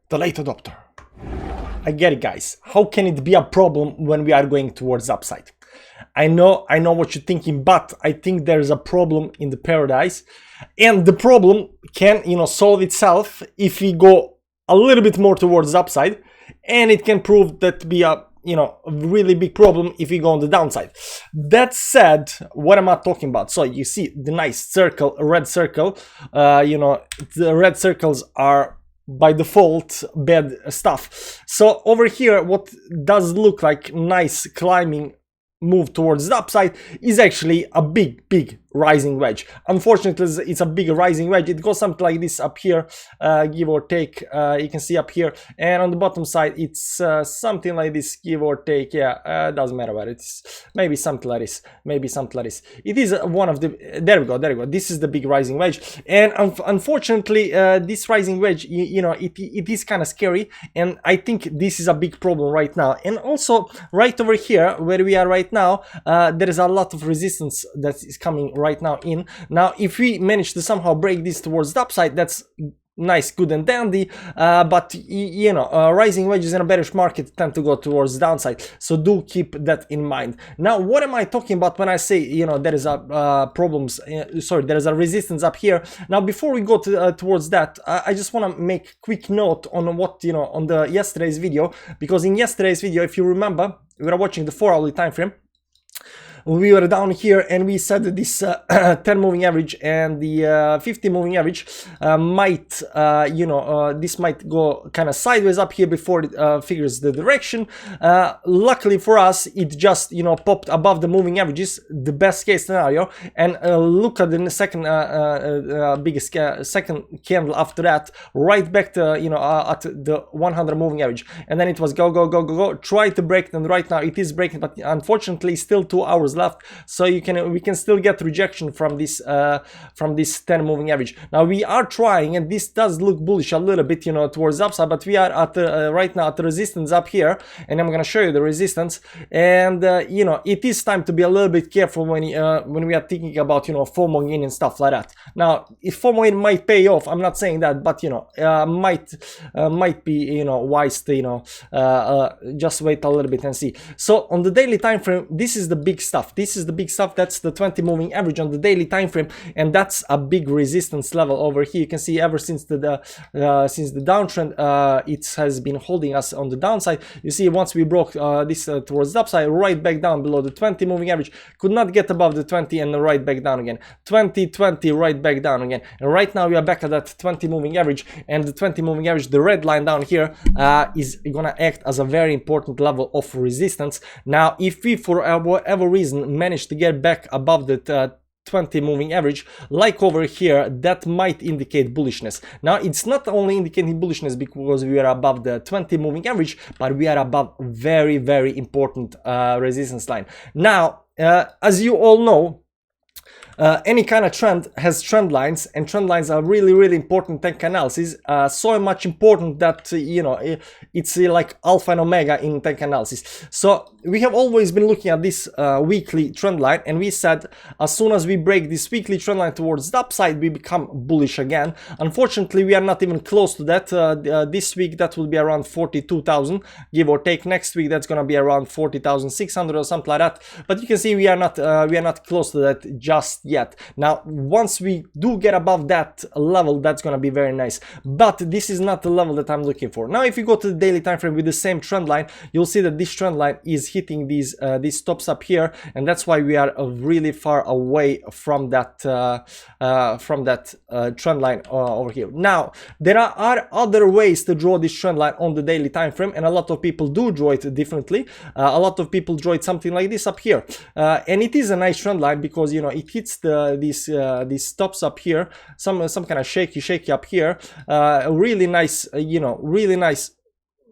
The late adopter. I get it, guys. How can it be a problem when we are going towards upside? I know what you're thinking, but I think there's a problem in the paradise, and the problem can, solve itself if we go a little bit more towards upside, and it can prove that to be a really big problem if we go on the downside. That said, what am I talking about? So you see the nice circle, red circle. The red circles are by default bad stuff. So over here, what does look like nice climbing move towards the upside is actually a big rising wedge. Unfortunately, it's a big rising wedge. It goes something like this up here, give or take. You can see up here, and on the bottom side it's something like this, give or take. Yeah, doesn't matter what it is. Maybe something like this, it is one of the, there we go, this is the big rising wedge. And unfortunately, this rising wedge, it is kind of scary, and I think this is a big problem right now. And also right over here where we are right now, there is a lot of resistance that is coming right now in. Now if we manage to somehow break this towards the upside, that's nice, good and dandy, but rising wedges in a bearish market tend to go towards the downside, so do keep that in mind. Now what am I talking about when I say there is a there is a resistance up here? Now before we go to, towards that, I just want to make quick note on what on the yesterday's video, because in yesterday's video, if you remember, we were watching the 4-hourly time frame. We were down here and we said that this 10 moving average and the 50 moving average might, this might go kind of sideways up here before it figures the direction. Luckily for us, it just, popped above the moving averages, the best case scenario. And look at the second biggest second candle after that, right back to, at the 100 moving average. And then it was go, try to break it, and right now it is breaking, but unfortunately still 2 hours left, so we can still get rejection from this 10 moving average. Now we are trying, and this does look bullish a little bit, towards the upside, but we are at right now at the resistance up here, and I'm gonna show you the resistance. And it is time to be a little bit careful when we are thinking about FOMO in and stuff like that. Now if FOMO in might pay off, I'm not saying that, but might be wise to just wait a little bit and see. So on the daily time frame, this is the big stuff. That's the 20 moving average on the daily time frame, and that's a big resistance level over here. You can see ever since the downtrend, it has been holding us on the downside. You see, once we broke this towards the upside, right back down below the 20 moving average, could not get above the 20, and right back down again, 20, right back down again. And right now we are back at that 20 moving average, and the 20 moving average, the red line down here, is gonna act as a very important level of resistance. Now if we for whatever reason manage to get back above the 20 moving average, like over here, that might indicate bullishness. Now it's not only indicating bullishness because we are above the 20 moving average, but we are above very important resistance line. Now as you all know, any kind of trend has trend lines, and trend lines are really important in tech analysis, so much important that it's like alpha and omega in tech analysis. So we have always been looking at this weekly trend line, and we said as soon as we break this weekly trend line towards the upside, we become bullish again. Unfortunately, we are not even close to that. This week that will be around 42,000, give or take. Next week that's gonna be around 40,600 or something like that. But you can see we are not close to that just yet. Now once we do get above that level, that's gonna be very nice, but this is not the level that I'm looking for. Now if you go to the daily time frame with the same trend line, you'll see that this trend line is hitting these tops up here, and that's why we are really far away from that trend line over here. Now there are other ways to draw this trend line on the daily time frame, and a lot of people do draw it differently. A lot of people draw it something like this up here, and it is a nice trend line because it hits these tops up here, some kind of shaky up here, really nice, really nice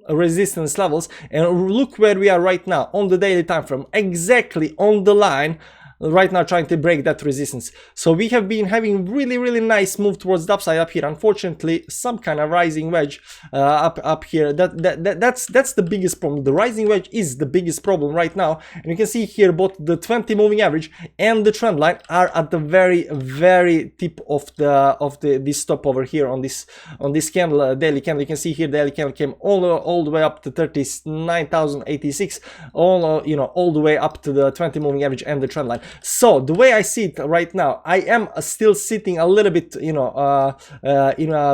resistance levels. And look where we are right now on the daily time frame, exactly on the line right now trying to break that resistance. So we have been having really nice move towards the upside up here. Unfortunately, some kind of rising wedge up here. That's the biggest problem. The rising wedge is the biggest problem right now, and you can see here both the 20 moving average and the trend line are at the very tip of this stop over here on this candle, daily candle. You can see here the daily candle came all the way up to 39,086, all the way up to the 20 moving average and the trend line. So the way I see it right now, I am still sitting a little bit,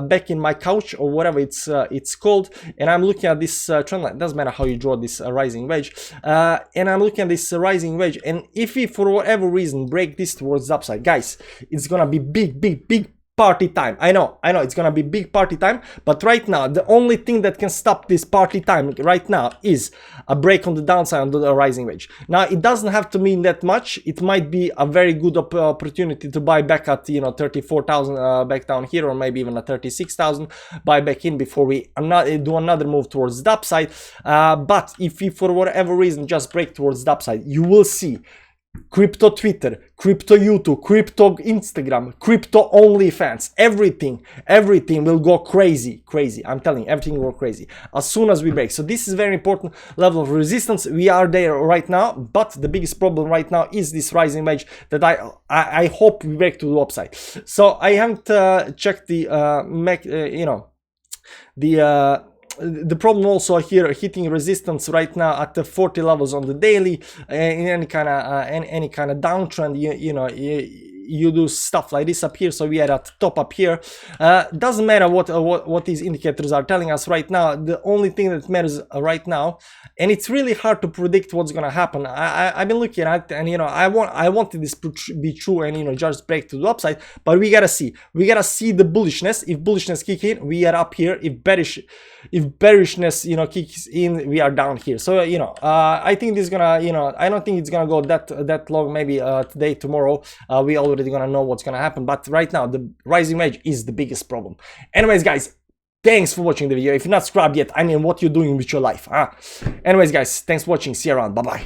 back in my couch or whatever it's called, and I'm looking at this trend line. It doesn't matter how you draw this rising wedge, and I'm looking at this rising wedge, and if we for whatever reason break this towards the upside, guys, it's gonna be big party time. I know it's gonna be big party time, but right now the only thing that can stop this party time right now is a break on the downside on the rising wedge. Now it doesn't have to mean that much. It might be a very good opportunity to buy back at 34,000 back down here, or maybe even a 36,000 buy back in before we do another move towards the upside. But if we for whatever reason just break towards the upside, you will see crypto Twitter, crypto YouTube, crypto Instagram, crypto OnlyFans, everything will go crazy. I'm telling you, everything will go crazy as soon as we break. So this is very important level of resistance. We are there right now, but the biggest problem right now is this rising wedge that I hope we break to the upside. So I haven't checked the problem also here, hitting resistance right now at the 40 levels on the daily. In any kind of downtrend, you do stuff like this up here. So we are at the top up here. Doesn't matter what these indicators are telling us right now. The only thing that matters right now, and it's really hard to predict what's gonna happen. I've been looking at, and I wanted this to be true and just break to the upside, but we gotta see the bullishness. If bullishness kick in, we are up here. If bearishness kicks in, we are down here. So I think this is gonna I don't think it's gonna go that long. Maybe today, tomorrow, we already gonna know what's gonna happen, but right now the rising wedge is the biggest problem. Anyways, guys, thanks for watching the video. If you're not subscribed yet, I mean, what you're doing with your life, huh? Anyways, guys, thanks for watching. See you around. Bye bye.